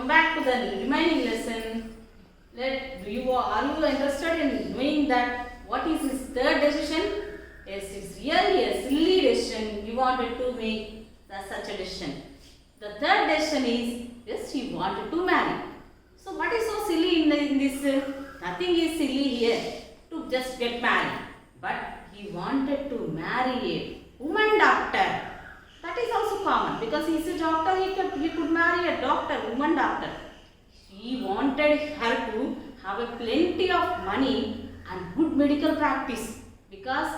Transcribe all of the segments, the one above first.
come back to the remaining lesson. Are you interested in knowing that what is his third decision? Yes, it's really a silly decision he wanted to make such a decision. The third decision is, yes, he wanted to marry. So what is so silly in this? Nothing is silly here to just get married. But he wanted to marry a woman doctor. That is also common because he is a doctor, he could marry a doctor, woman doctor. He wanted her to have a plenty of money and good medical practice because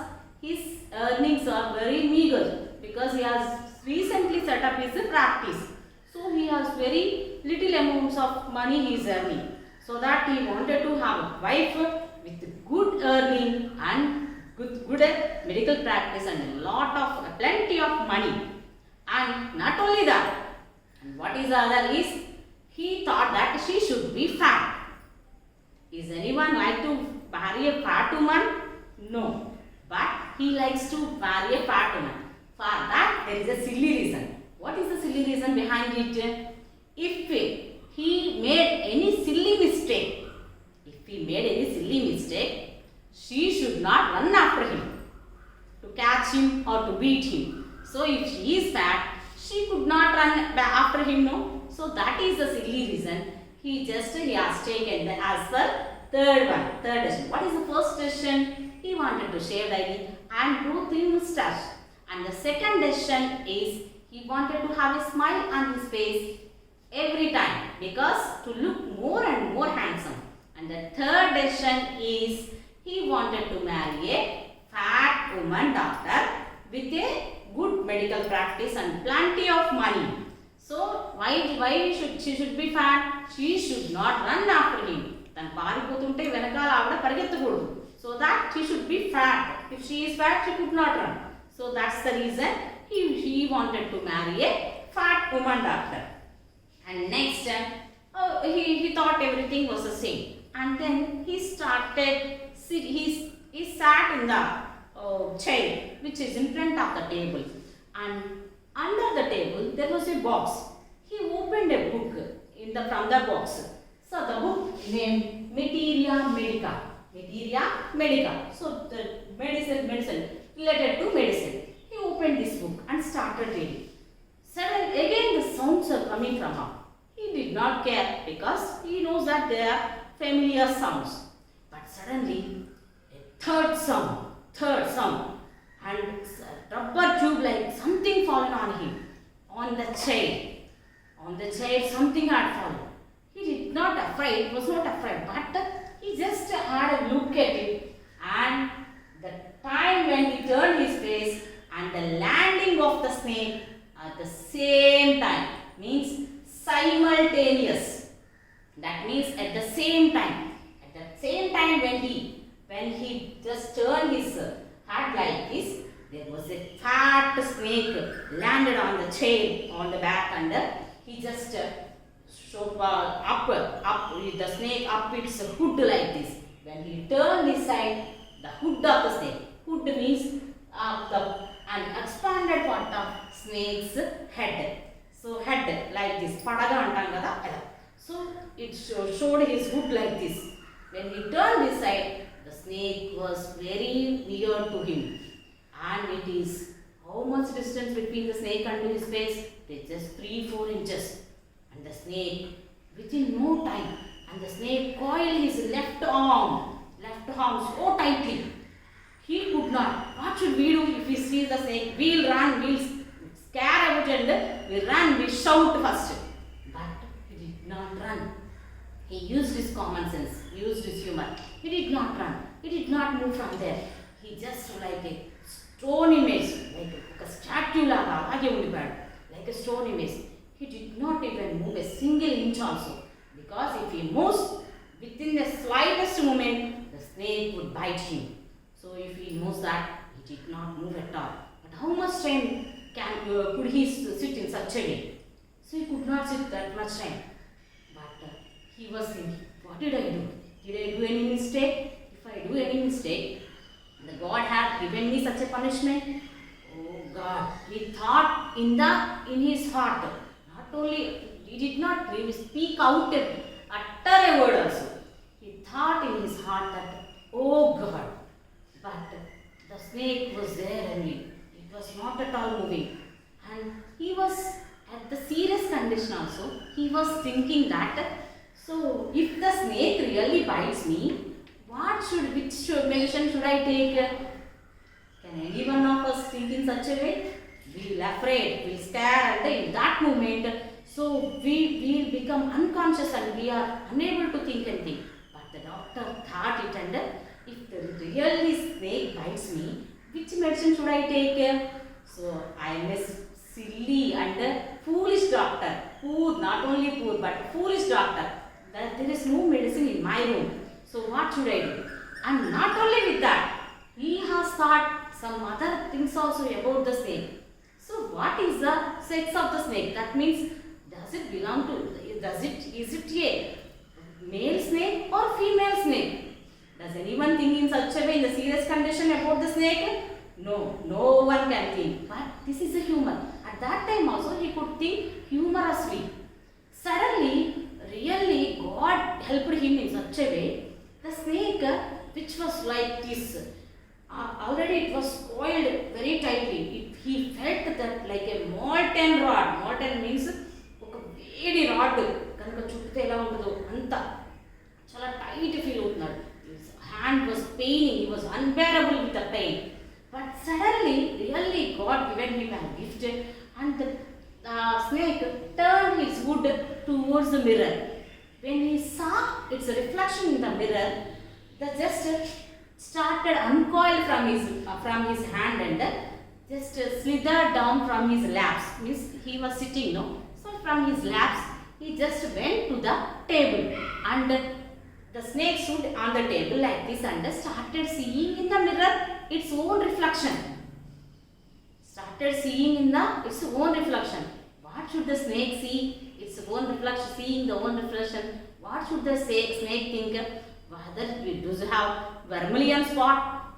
his earnings are very meager because he has recently set up his practice. So he has very little amounts of money he is earning. So that he wanted to have a wife with good earning and good medical practice and plenty of money. And not only that, and what is the other is, he thought that she should be fat. Is anyone like to marry a fat woman? No. But he likes to marry a fat woman. For that, there is a silly reason. What is the silly reason behind it? If he made any silly mistake, she should not run after him to catch him or to beat him. So if she is fat, she could not run after him, no? So that is the silly reason. He has taken as the third decision. What is the first decision? He wanted to shave daily and grow thin moustache. And the second decision is he wanted to have a smile on his face every time because to look more and more handsome. And the third decision is he wanted to marry a fat woman doctor with a good medical practice and plenty of money. So why she should be fat? She should not run after him. So that she should be fat. If she is fat, she could not run. So that's the reason he wanted to marry a fat woman doctor. And next, he thought everything was the same. And then he sat in the chair which is in front of the table. And under the table there was a box. He opened a book from the box. So the book named Materia Medica. So the medicine related to medicine. He opened this book and started reading. Suddenly again the sounds are coming from him. He did not care because he knows that they are familiar sounds. But suddenly a third sound and a rubber tube like something fallen on him, on the chair. On the chair something had fallen. He was not afraid, but he just had a look at it, and the time when he turned his face and the landing of the snake at the same time means simultaneous. That means at the same time when he just turned his head like this, there was a fat snake landed on the chair on the back, and he just up the snake up its hood like this. When he turned his side, the hood of the snake. Hood means an expanded part of snake's head. So head like this. Padaga antam kada. So it showed his hood like this. When he turned his side, the snake was very near to him. And it is how much distance between the snake and his face? It is just 3-4 inches. And the snake, within no time, and the snake coiled his left arm so tightly. He could not. What should we do if we see the snake? We'll run, we'll scare about and we'll run, we'll shout first. But he did not run. He used his common sense, used his humor. He did not run. He did not move from there. He just like a stone image, like a statue like a stone image. He did not even move a single inch also. Because if he moves within the slightest moment, the snake would bite him. So if he knows that, he did not move at all. But how much time could he sit in such a way? So he could not sit that much time. But he was thinking, what did I do? Did I do any mistake? If I do any mistake, the God had given me such a punishment. Oh God, he thought in his heart. Not only he did not really speak out, utter a word also. He thought in his heart that, oh God, but the snake was there only. It was not at all moving. And he was at the serious condition also. He was thinking that, so if the snake really bites me, which medicine should I take? Can any one of us think in such a way? We will afraid, we will scare, and in that moment, so we will become unconscious and we are unable to think anything. But the doctor thought it, and if the really snake bites me, which medicine should I take? So I am a silly and foolish doctor. Poor, not only poor, but foolish doctor. That there is no medicine in my room. So what should I do? And not only with that, he has thought some other things also about the snake. So what is the sex of the snake? That means, does it belong to, is it a male snake or female snake? Does anyone think in such a way in the serious condition about the snake? No, no one can think. But this is a humor. At that time also he could think humorously. Suddenly, really God helped him in such a way. The snake, which was like this, already it was coiled very tightly. He felt that like a molten rod. Molten means ఒక వేడి rod కనుక చుట్టితే ఎలా ఉంటుందో అంత చాలా tight feel అవుతున్నాడు. His hand was paining. He was unbearable with the pain. But suddenly, really God given him a gift, and the snake turned his hood towards the mirror. When he saw its reflection in the mirror, the just started uncoiled from his hand and just slithered down from his laps. Means he was sitting, no? So from his laps, he just went to the table, and the snake stood on the table like this and started seeing in the mirror its own reflection. Started seeing in its own reflection. What should the snake see? Its own reflection, seeing the own reflection. What should the snake think? Whether it does have vermilion spot.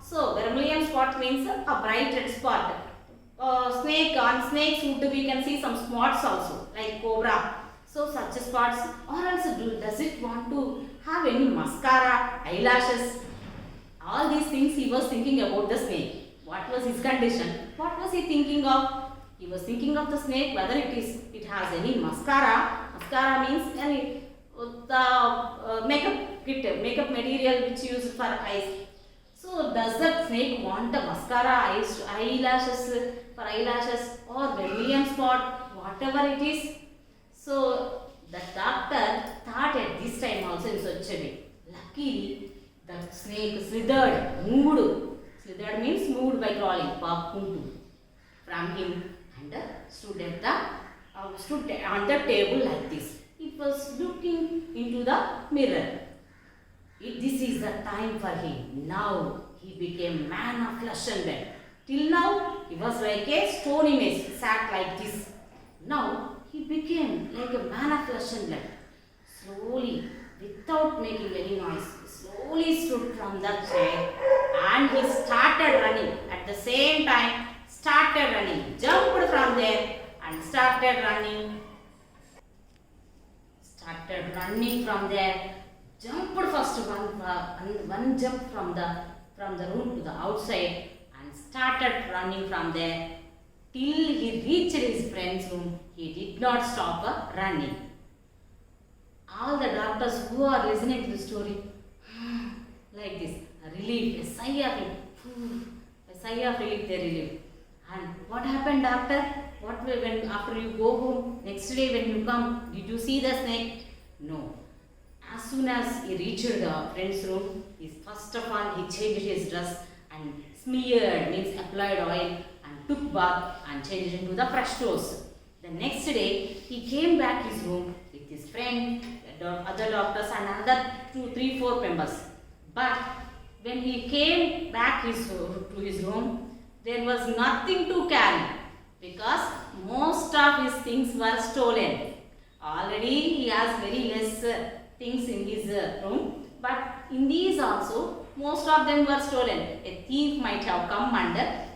So vermilion spot means a bright red spot. Snake, on snake's hood we can see some spots also, like cobra. So such spots, or else does it want to have any mascara, eyelashes? All these things he was thinking about the snake. What was his condition? What was he thinking of? He was thinking of the snake, whether it has any mascara. Mascara means any the makeup kit, makeup material which used for eyes. So does that snake want a mascara, eyelashes for eyelashes, or vermilion spot, whatever it is? So the doctor thought at this time also in such a way. Luckily, the snake slithered, moved. Slithered means moved by crawling, from him, and stood on the table like this. It was looking into the mirror. This is the time for him. Now he became man of flesh and blood. Till now he was like a stone image, sat like this. Now he became like a man of flesh and blood. Slowly, without making any noise, slowly stood from that chair, and he started running. At the same time, started running, jumped from there and started running. Started running from there, jumped first one jump from the room to the outside, and started running from there till he reached his friend's room. He did not stop running. All the doctors who are listening to the story, like this, a relief, a sigh of relief, they relief. And what happened, doctor? What when after you go home, next day when you come, did you see the snake? No. As soon as he reached the friend's room, first of all he changed his dress and smeared, means applied oil, and took bath and changed into the fresh clothes. The next day he came back his room with his friend, other doctors, and another 2, 3, 4 members. But when he came back to his room, there was nothing to carry, because most of his things were stolen. Already he has very less things in his room, but in these also most of them were stolen. A thief might have come and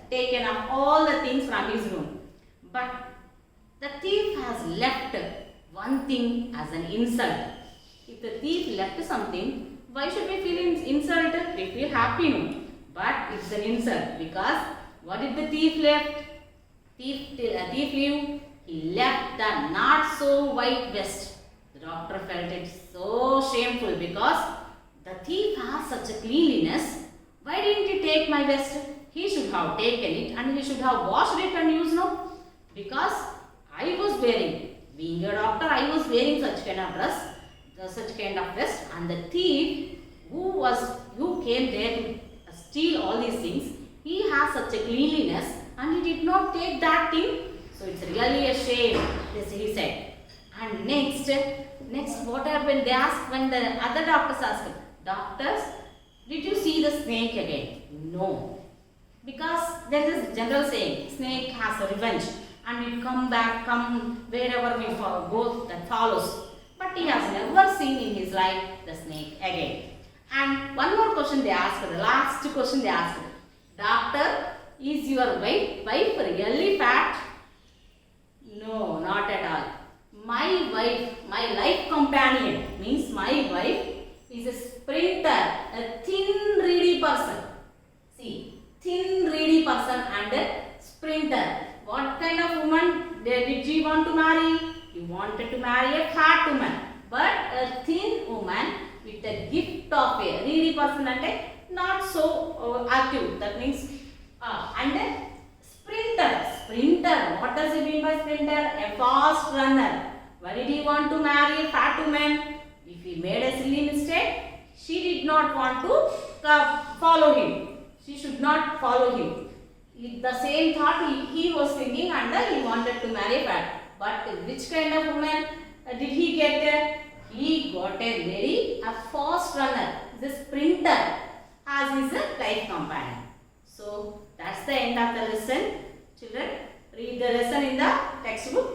taken up all the things from his room. But the thief has left one thing as an insult. If the thief left something, why should we feel insulted? We feel happy, no? But it's an insult because what did the thief left? Thief leave? He left the not so white vest. The doctor felt it so shameful because the thief has such a cleanliness. Why didn't he take my vest? He should have taken it and he should have washed it and used, no? Because I was wearing, being a doctor, I was wearing such kind of dress, such kind of vest, and the thief who came there to steal all these things, he has such a cleanliness and he did not take that thing. So it's really a shame, this he said. And next what happened? They asked, when the other doctors asked, doctors, did you see the snake again? No. Because there is a general saying, snake has a revenge and it come wherever we go, that follows. But he has never seen in his life the snake again. And one more question they asked, the last question they asked, doctor, is your wife really fat? No, not at all. My wife, my life companion, means my wife is a sprinter, a thin, reedy person. See, thin, reedy person and a sprinter. What kind of woman did she want to marry? He wanted to marry a fat woman. But a thin woman with a gift of a reedy person and not so active. That means, and a sprinter. Sprinter. What does it mean by sprinter? A fast runner. Why did he want to marry a fat woman? If he made a silly mistake, she did not want to follow him. She should not follow him. The same thought he was thinking and he wanted to marry a fat. But which kind of woman did he get? He got a fast runner, the sprinter, as his life companion. So that's the end of the lesson. Children, read the lesson in the textbook.